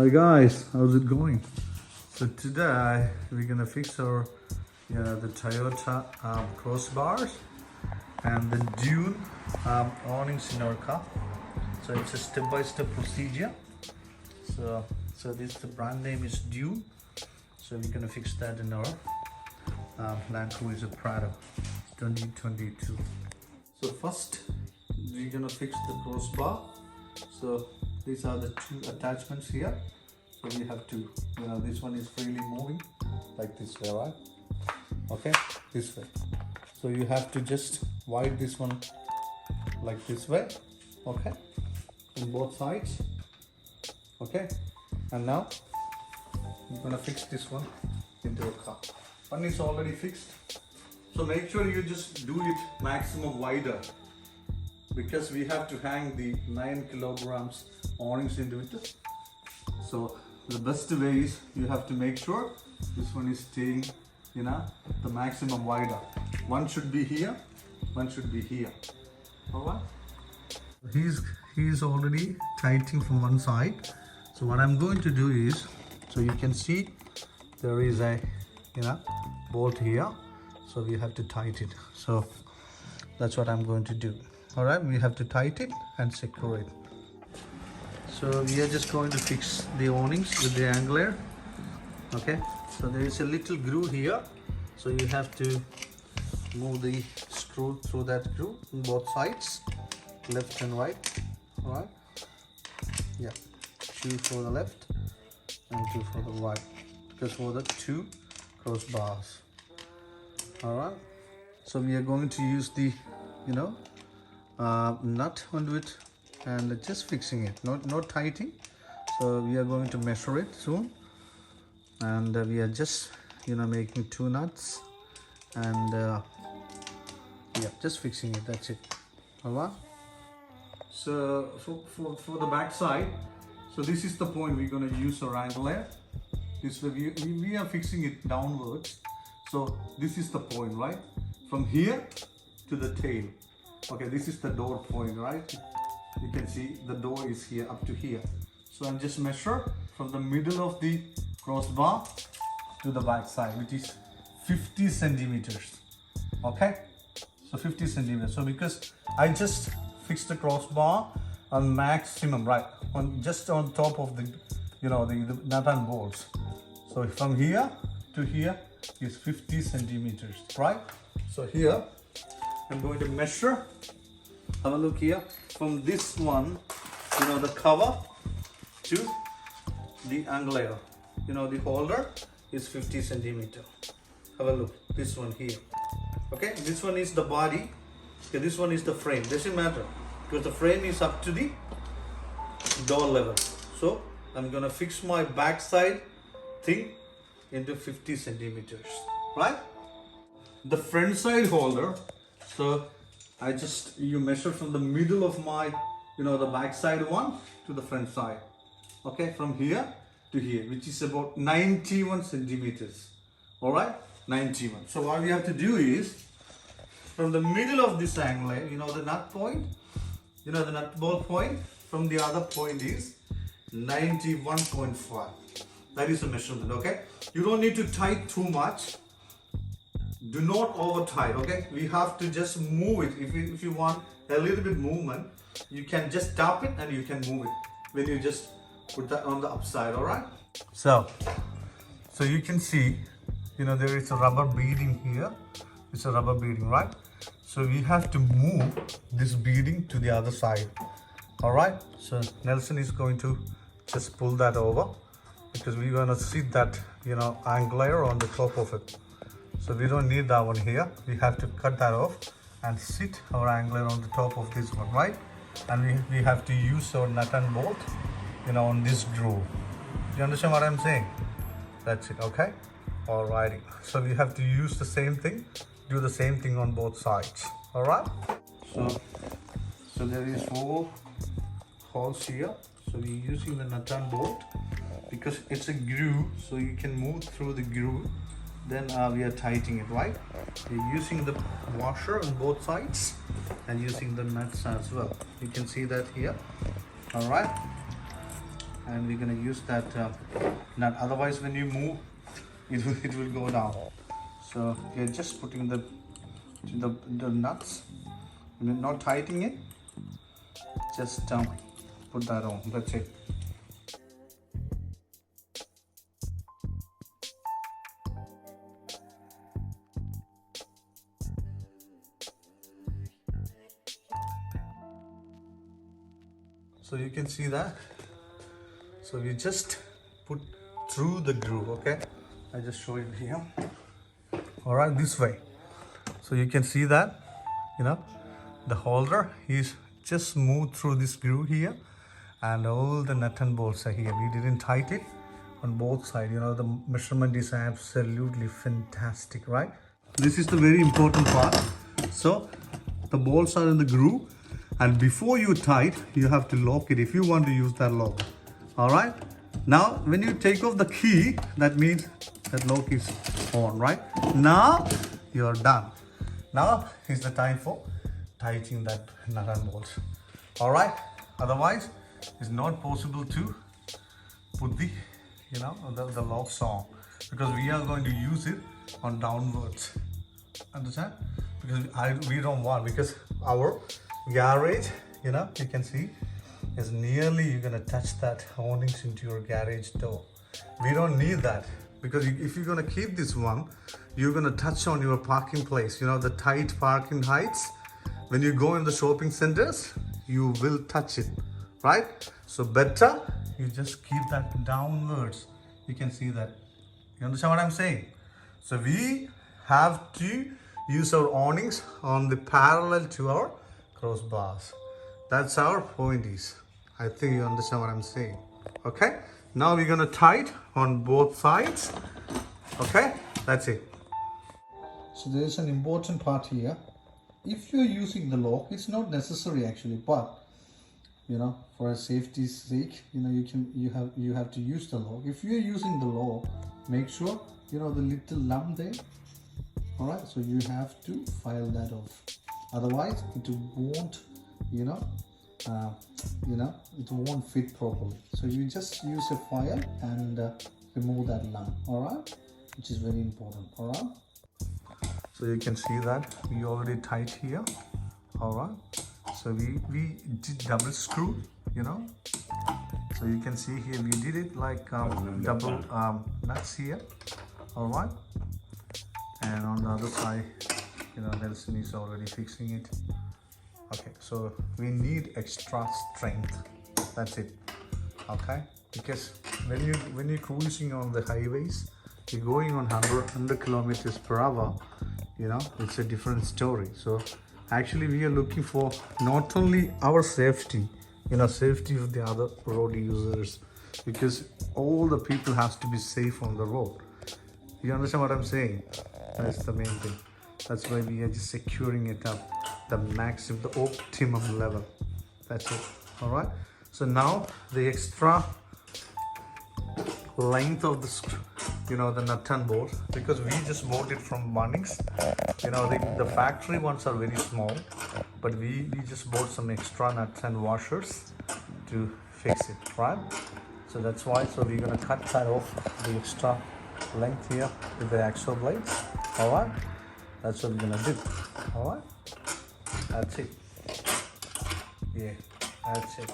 Hi guys, how's it going? So today we're gonna fix our the Toyota crossbars and the Dune awnings in our car. So it's a step-by-step procedure. So this the brand name is Dune. So we're gonna fix that in our Land Cruiser Prado 2022. So first we're gonna fix the crossbar. So these are the two attachments here. So we have to, this one is freely moving like this way, right? Okay, this way. So you have to just wide this one like this way, okay, on both sides, okay. And now I'm gonna fix this one into a car. One is already fixed. So make sure you just do it maximum wider, because we have to hang the 9 kilograms awnings into it. So the best way is you have to make sure this one is staying, the maximum wider. One should be here, one should be here. All right. He's already tightening from one side. So what I'm going to do is, so you can see there is a bolt here. So we have to tighten it. So that's what I'm going to do. All right, we have to tighten it and secure it. So we are just going to fix the awnings with the angler. Okay, so there is a little groove here. So you have to move the screw through that groove on both sides, left and right. All right, yeah, 2 for the left and 2 for the right, because for the 2 crossbars. All right, so we are going to use the nut onto it and just fixing it, not tightening. So we are going to measure it soon, and we are just making 2 nuts and yeah, just fixing it. That's it. All right. So for the back side, so this is the point we're going to use our angler. This way we are fixing it downwards. So this is the point, right, from here to the tail. Okay, this is the door point, right? You can see the door is here up to here. So I'm just measure from the middle of the crossbar to the back side, which is 50 centimeters. Okay, so 50 centimeters. So because I just fixed the crossbar on maximum, right, on just on top of the the nut and bolts. So from here to here is 50 centimeters, right? So here I'm going to measure. Have a look here. From this one, the cover to the angler, the holder is 50 centimeter. Have a look. This one here. Okay, this one is the body. Okay, this one is the frame. Doesn't matter, because the frame is up to the door level. So I'm gonna fix my backside thing into 50 centimeters, right? The front side holder, so you measure from the middle of my the back side one to the front side, okay, from here to here, which is about 91 centimeters. All right, 91. So what we have to do is, from the middle of this angle, the nut point, the nut ball point, from the other point is 91.5. that is the measurement. Okay, you don't need to tight too much. Do not over tight. Okay, we have to just move it. If you want a little bit movement, you can just tap it and you can move it when you just put that on the upside. All right, so you can see there is a rubber beading here. It's a rubber beading, right? So we have to move this beading to the other side. All right, so Nelson is going to just pull that over, because we're going to sit that angler on the top of it. So we don't need that one here. We have to cut that off and sit our angler on the top of this one, right? And we have to use our nut and bolt, on this groove. You understand what I'm saying? That's it, okay? Alrighty. So we have to use the same thing, do the same thing on both sides. All right? So there is 4 holes here. So we're using the nut and bolt because it's a groove, so you can move through the groove. Then we are tightening it, right? We're using the washer on both sides and using the nuts as well. You can see that here. All right, and we're gonna use that nut. Otherwise, when you move, it will go down. So we're just putting the nuts. We're not tightening it. Just put that on. That's it. So you can see that. So we just put through the groove, okay? I just show it here. All right, this way. So you can see that, the holder is just moved through this groove here, and all the nut and bolts are here. We didn't tighten it on both sides. The measurement is absolutely fantastic, right? This is the very important part. So the bolts are in the groove, and before you tight, you have to lock it if you want to use that lock. All right. Now, when you take off the key, that means that lock is on, right? Now you're done. Now is the time for tightening that nut and bolts. All right. Otherwise, it's not possible to put the locks on, because we are going to use it on downwards. Understand? Because we don't want, because our garage, you can see, is nearly, you're gonna touch that awnings into your garage door. We don't need that, because if you're gonna keep this one, you're gonna touch on your parking place. The tight parking heights. When you go in the shopping centers, you will touch it, right? So better you just keep that downwards. You can see that. You understand what I'm saying? So we have to use our awnings on the parallel to our crossbars. That's our point is. I think you understand what I'm saying. Okay? Now we're gonna tight on both sides. Okay? That's it. So there is an important part here. If you're using the lock, it's not necessary actually, but for a safety's sake, you have to use the lock. If you're using the lock, make sure the little lump there. All right, so you have to file that off. Otherwise, it won't, it won't fit properly. So you just use a file and remove that lump. All right, which is very important. All right. So you can see that we already tight here. All right. So we did double screw. So you can see here we did it like double nuts here. All right. And on the other side, Nelson is already fixing it. Okay, so we need extra strength. That's it. Okay, because when you're cruising on the highways, you're going on 100 kilometers per hour. It's a different story. So actually, we are looking for not only our safety, safety of the other road users, because all the people has to be safe on the road. You understand what I'm saying? That's the main thing. That's why we are just securing it up the maximum, the optimum level. That's it. All right. So now the extra length of the the nut and bolt, because we just bought it from Bunnings. The factory ones are very small, but we just bought some extra nuts and washers to fix it, right? So that's why. So we're gonna cut that off, the extra length here with the axle blades. All right, that's what we're gonna do. All right, that's it. Yeah, that's it.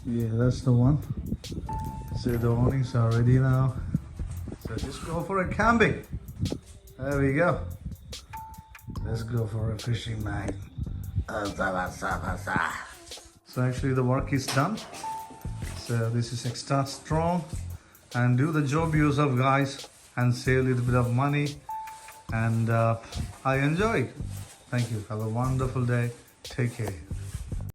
Yeah, that's the one. So the awnings are ready now. So So just go for a camping. There we go. Let's go for a fishing night. So actually the work is done. So this is extra strong and do the job yourself, guys, and save a little bit of money. And I enjoy it. Thank you. Have a wonderful day. Take care.